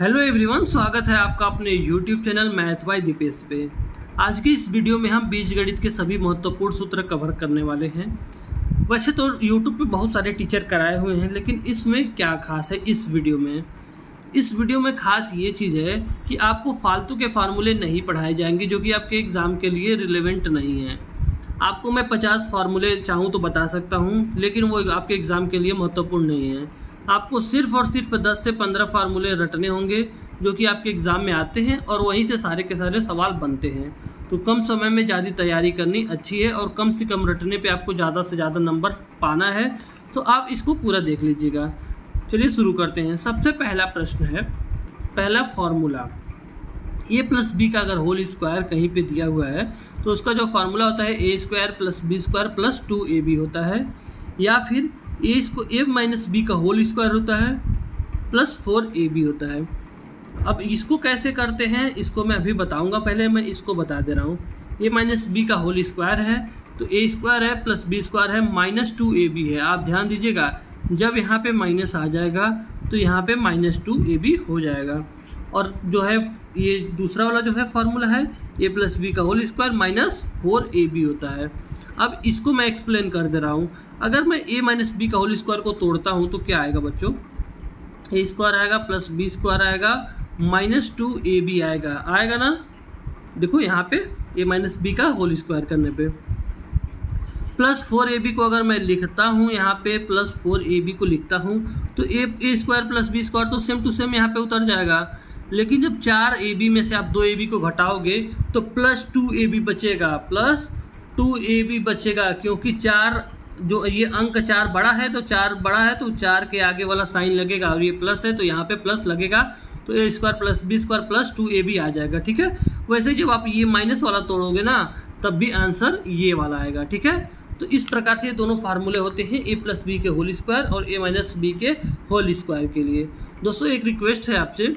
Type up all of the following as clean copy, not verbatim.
Hello everyone, स्वागत है आपका अपने YouTube channel math by Deepesh पे। आज की इस वीडियो में हम बीजगणित के सभी महत्वपूर्ण सूत्र कवर करने वाले हैं। वैसे तो यूट्यूब पे बहुत सारे टीचर कराए हुए हैं, लेकिन इसमें क्या खास है इस वीडियो में? इस वीडियो में खास ये चीज़ है कि आपको फालतू के फार्मूले नहीं पढ़ाए जाएंगे जो कि आपके एग्ज़ाम के लिए रिलेवेंट नहीं है। आपको मैं 50 फार्मूले चाहूँ तो बता सकता हूँ, लेकिन वो आपके एग्ज़ाम के लिए महत्वपूर्ण नहीं है। आपको सिर्फ और सिर्फ 10 से 15 फार्मूले रटने होंगे जो कि आपके एग्ज़ाम में आते हैं और वहीं से सारे के सारे सवाल बनते हैं। तो कम समय में ज़्यादा तैयारी करनी अच्छी है और कम से कम रटने पे आपको ज़्यादा से ज़्यादा नंबर पाना है, तो आप इसको पूरा देख लीजिएगा। चलिए शुरू करते हैं। सबसे पहला प्रश्न है, पहला फार्मूला a प्लस बी का अगर होल स्क्वायर कहीं पे दिया हुआ है तो उसका जो फार्मूला होता है A square plus B square plus 2ab होता है, या फिर a माइनस बी का होल स्क्वायर होता है प्लस 4ab होता है। अब इसको कैसे करते हैं इसको मैं अभी बताऊंगा, पहले मैं इसको बता दे रहा हूँ। a माइनस बी का होल स्क्वायर है तो a स्क्वायर है प्लस बी स्क्वायर है माइनस 2ab है। आप ध्यान दीजिएगा, जब यहाँ पे माइनस आ जाएगा तो यहाँ पे माइनस 2ab हो जाएगा। और जो है ये दूसरा वाला जो है फार्मूला है a प्लस बी का होल स्क्वायर माइनस 4ab होता है। अब इसको मैं एक्सप्लेन कर दे रहा हूँ। अगर मैं a माइनस बी का होल स्क्वायर को तोड़ता हूँ तो क्या आएगा बच्चों? a स्क्वायर आएगा प्लस बी स्क्वायर आएगा माइनस 2ab आएगा ना। देखो यहाँ पे a माइनस बी का होल स्क्वायर करने पे प्लस 4ab को अगर मैं लिखता हूँ, यहाँ पे प्लस 4ab को लिखता हूँ तो a square plus B square तो सेम टू सेम यहाँ पे उतर जाएगा। लेकिन जब 4ab में से आप 2ab को घटाओगे तो प्लस 2ab बचेगा, प्लस 2ab बचेगा, क्योंकि 4 जो ये अंक 4 बड़ा है तो 4 बड़ा है तो 4 के आगे वाला साइन लगेगा और ये प्लस है तो यहाँ पे प्लस लगेगा, तो a square plus B square plus 2ab आ जाएगा। ठीक है, वैसे जब आप ये माइनस वाला तोड़ोगे ना तब भी आंसर ये वाला आएगा। ठीक है, तो इस प्रकार से ये दोनों फार्मूले होते हैं a प्लस बी के होल स्क्वायर और a माइनस बी के होल स्क्वायर के लिए। दोस्तों एक रिक्वेस्ट है आपसे,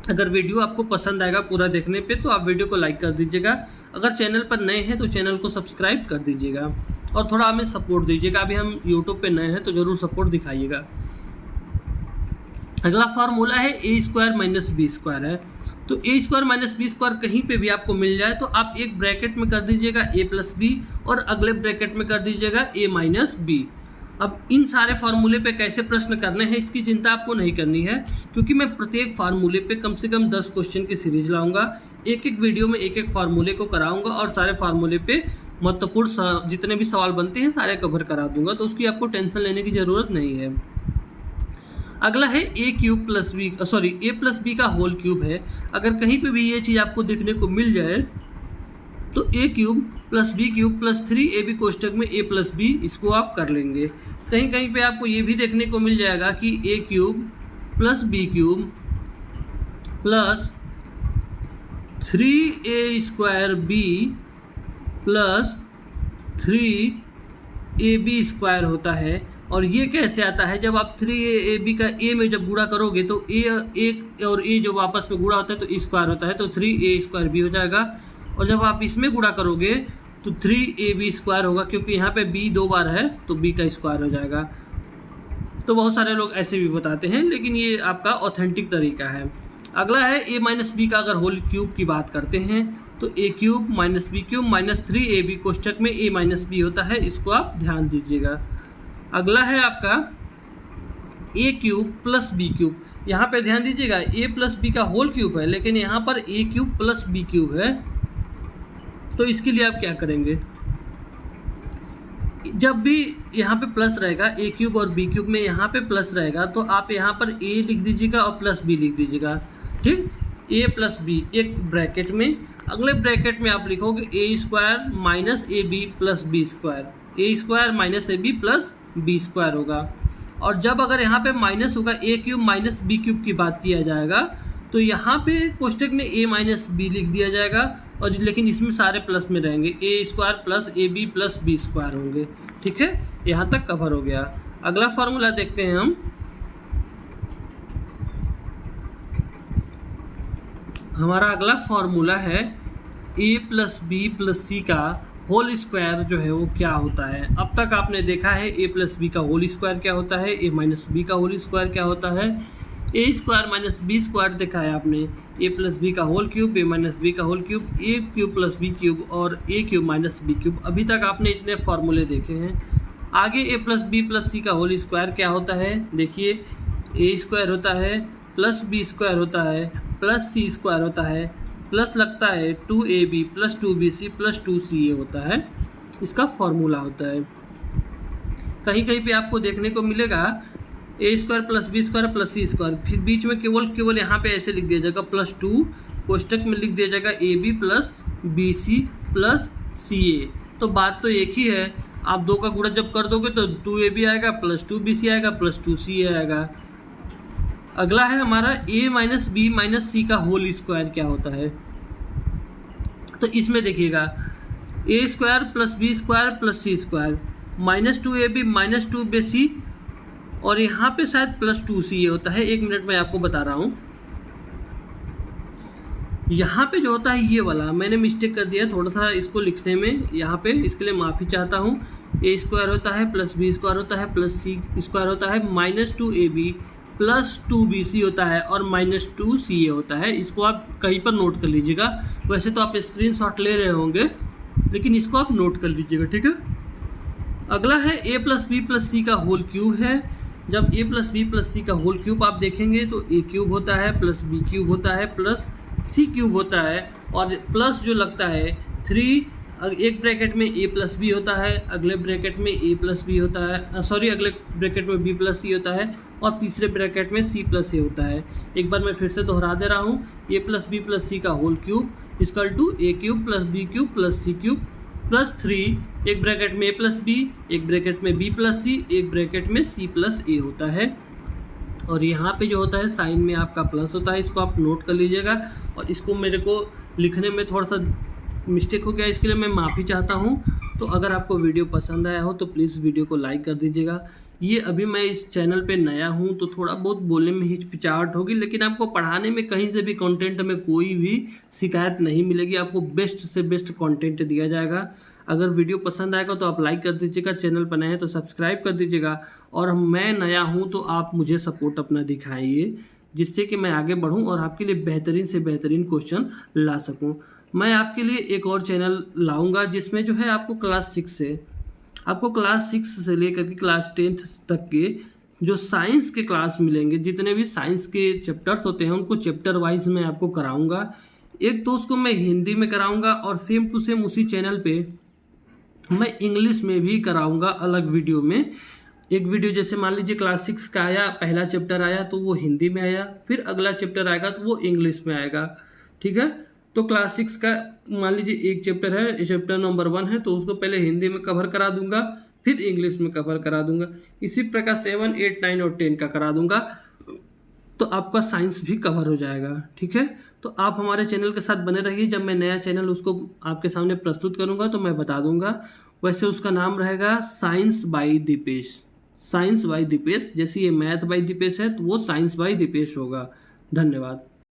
अगर वीडियो आपको पसंद आएगा पूरा देखने पे तो आप वीडियो को लाइक कर दीजिएगा। अगर चैनल पर नए हैं तो चैनल को सब्सक्राइब कर दीजिएगा और थोड़ा हमें सपोर्ट दीजिएगा। अभी हम यूट्यूब पे नए हैं तो ज़रूर सपोर्ट दिखाइएगा। अगला फार्मूला है a square minus B square है। तो a square minus B square कहीं पे भी आपको मिल जाए तो आप एक ब्रैकेट में कर दीजिएगा a प्लस बी और अगले ब्रैकेट में कर दीजिएगा a माइनस बी। अब इन सारे फार्मूले पे कैसे प्रश्न करने हैं इसकी चिंता आपको नहीं करनी है, क्योंकि मैं प्रत्येक फार्मूले पे कम से कम 10 क्वेश्चन की सीरीज लाऊंगा। एक एक वीडियो में एक एक फार्मूले को कराऊंगा और सारे फार्मूले पे महत्वपूर्ण जितने भी सवाल बनते हैं सारे कवर करा दूंगा, तो उसकी आपको टेंशन लेने की ज़रूरत नहीं है। अगला है a cube plus B a plus B का होल क्यूब है। अगर कहीं पे भी ये चीज़ आपको देखने को मिल जाए तो a cube plus B cube plus 3ab कोष्टक में a प्लस बी, इसको आप कर लेंगे। कहीं कहीं पे आपको ये भी देखने को मिल जाएगा कि a cube plus B cube plus 3a square B plus 3ab square होता है। और ये कैसे आता है? जब आप 3ab का a में जब गुणा करोगे तो a और a जो आपस में गुणा होता है तो e स्क्वायर होता है, तो 3a स्क्वायर b हो जाएगा। और जब आप इसमें गुणा करोगे तो 3ab स्क्वायर होगा, क्योंकि यहाँ पे b 2 बार है तो b का स्क्वायर हो जाएगा। तो बहुत सारे लोग ऐसे भी बताते हैं, लेकिन ये आपका ऑथेंटिक तरीका है। अगला है a माइनस बी का अगर होल क्यूब की बात करते हैं तो a cube minus B cube minus 3ab कोष्टक में a माइनस बी होता है, इसको आप ध्यान दीजिएगा। अगला है आपका a cube plus B cube. यहाँ पे ध्यान दीजिएगा a प्लस बी का होल क्यूब है, लेकिन यहाँ पर a cube plus B cube है, तो इसके लिए आप क्या करेंगे? जब भी यहाँ पे प्लस रहेगा a क्यूब और b क्यूब में यहाँ पे प्लस रहेगा तो आप यहाँ पर a लिख दीजिएगा और प्लस b लिख दीजिएगा। ठीक, a प्लस बी एक ब्रैकेट में, अगले ब्रैकेट में आप लिखोगे a square minus A B plus B square, a square minus A B plus B square होगा। और जब अगर यहाँ पे माइनस होगा a cube minus B cube की बात किया जाएगा तो यहाँ पे कोष्टक में a माइनस बी लिख दिया जाएगा, और लेकिन इसमें सारे प्लस में रहेंगे, a square plus A B plus B square होंगे। ठीक है, यहाँ तक कवर हो गया। अगला फार्मूला देखते हैं हम। हमारा अगला फार्मूला है a plus B plus C का होल स्क्वायर जो है वो क्या होता है। अब तक आपने देखा है a प्लस बी का होल स्क्वायर क्या होता है, a माइनस बी का होल स्क्वायर क्या होता है, A square minus B square देखा है आपने, ए प्लस बी का होल क्यूब, ए माइनस बी का होल क्यूब, ए क्यूब प्लस बी क्यूब और ए क्यूब माइनस बी क्यूब। अभी तक आपने इतने फार्मूले देखे हैं। आगे ए प्लस बी प्लस सी का होल स्क्वायर क्या होता है, देखिए ए स्क्वायर होता है प्लस बी स्क्वायर होता है प्लस सी स्क्वायर होता है प्लस लगता है 2ab plus 2bc plus 2ca होता है, इसका फॉर्मूला होता है। कहीं कहीं पे आपको देखने को मिलेगा A square plus B square plus C square, फिर बीच में केवल यहाँ पे ऐसे लिख दिया जाएगा प्लस 2, कोष्टक में लिख दिया जाएगा A B plus B C plus C A. तो बात तो एक ही है, आप दो का गुणा जब कर दोगे तो 2ab आएगा प्लस 2bc आएगा प्लस 2ca आएगा। अगला है हमारा a minus B minus C का होल स्क्वायर क्या होता है। तो इसमें देखिएगा A square plus B square plus C square minus 2ab minus 2bc और यहाँ पे शायद प्लस 2ca होता है। एक मिनट में आपको बता रहा हूँ। यहाँ पे जो होता है ये वाला मैंने मिस्टेक कर दिया थोड़ा सा इसको लिखने में, यहाँ पे इसके लिए माफ़ी चाहता हूँ। ए स्क्वायर होता है प्लस बी स्क्वायर होता है प्लस सी स्क्वायर होता है माइनस 2ab प्लस 2bc होता है और माइनस 2ca होता है। इसको आप कहीं पर नोट कर लीजिएगा। वैसे तो आप स्क्रीनशॉट ले रहे होंगे लेकिन इसको आप नोट कर लीजिएगा, ठीक है। अगला है ए प्लस बी प्लस सी का होल क्यूब है। जब ए प्लस बी प्लस सी का होल क्यूब आप देखेंगे तो ए क्यूब होता है प्लस बी क्यूब होता है प्लस सी क्यूब होता है और प्लस जो लगता है 3, एक ब्रैकेट में ए प्लस बी होता है, अगले ब्रैकेट में ए प्लस बी होता है, सॉरी अगले ब्रैकेट में बी प्लस सी होता है और तीसरे ब्रैकेट में सी प्लस ए होता है। एक बार मैं फिर से दोहरा दे रहा हूँ, A plus B plus C का whole cube equal to A cube plus B cube plus C cube plus 3, एक ब्रैकेट में ए प्लस बी, एक ब्रैकेट में बी प्लस सी, एक ब्रैकेट में सी प्लस ए होता है। और यहाँ पे जो होता है साइन में आपका प्लस होता है, इसको आप नोट कर लीजिएगा। और इसको मेरे को लिखने में थोड़ा सा मिस्टेक हो गया, इसके लिए मैं माफ़ी चाहता हूँ। तो अगर आपको वीडियो पसंद आया हो तो प्लीज़ वीडियो को लाइक कर दीजिएगा। ये अभी मैं इस चैनल पे नया हूँ तो थोड़ा बहुत बोलने में हिचकिचाहट होगी, लेकिन आपको पढ़ाने में कहीं से भी कंटेंट में कोई भी शिकायत नहीं मिलेगी। आपको बेस्ट से बेस्ट कंटेंट दिया जाएगा। अगर वीडियो पसंद आएगा तो आप लाइक कर दीजिएगा, चैनल पर नए हैं तो सब्सक्राइब कर दीजिएगा। और मैं नया हूँ तो आप मुझे सपोर्ट अपना दिखाइए, जिससे कि मैं आगे बढ़ूँ और आपके लिए बेहतरीन से बेहतरीन क्वेश्चन ला सकूँ। मैं आपके लिए एक और चैनल लाऊंगा जिसमें जो है आपको क्लास 6 से लेकर के क्लास 10th तक के जो साइंस के क्लास मिलेंगे, जितने भी साइंस के चैप्टर्स होते हैं उनको चैप्टर वाइज मैं आपको कराऊंगा। एक तो उसको मैं हिंदी में कराऊंगा और सेम टू सेम उसी चैनल पे मैं इंग्लिश में भी कराऊंगा अलग वीडियो में। एक वीडियो जैसे मान लीजिए क्लास 6 का आया, पहला चैप्टर आया तो वो हिंदी में आया, फिर अगला चैप्टर आएगा तो वो इंग्लिश में आएगा, ठीक है। तो क्लास 6 का मान लीजिए एक चैप्टर है, चैप्टर नंबर 1 है, तो उसको पहले हिंदी में कवर करा दूंगा, फिर इंग्लिश में कवर करा दूंगा। इसी प्रकार 7, 8, 9 और 10 का करा दूंगा, तो आपका साइंस भी कवर हो जाएगा, ठीक है। तो आप हमारे चैनल के साथ बने रहिए। जब मैं नया चैनल उसको आपके सामने प्रस्तुत करूंगा तो मैं बता दूंगा। वैसे उसका नाम रहेगा science by Deepesh, science by Deepesh. जैसे ये मैथ बाय दीपेश है तो वो साइंस बाय दीपेश होगा। धन्यवाद।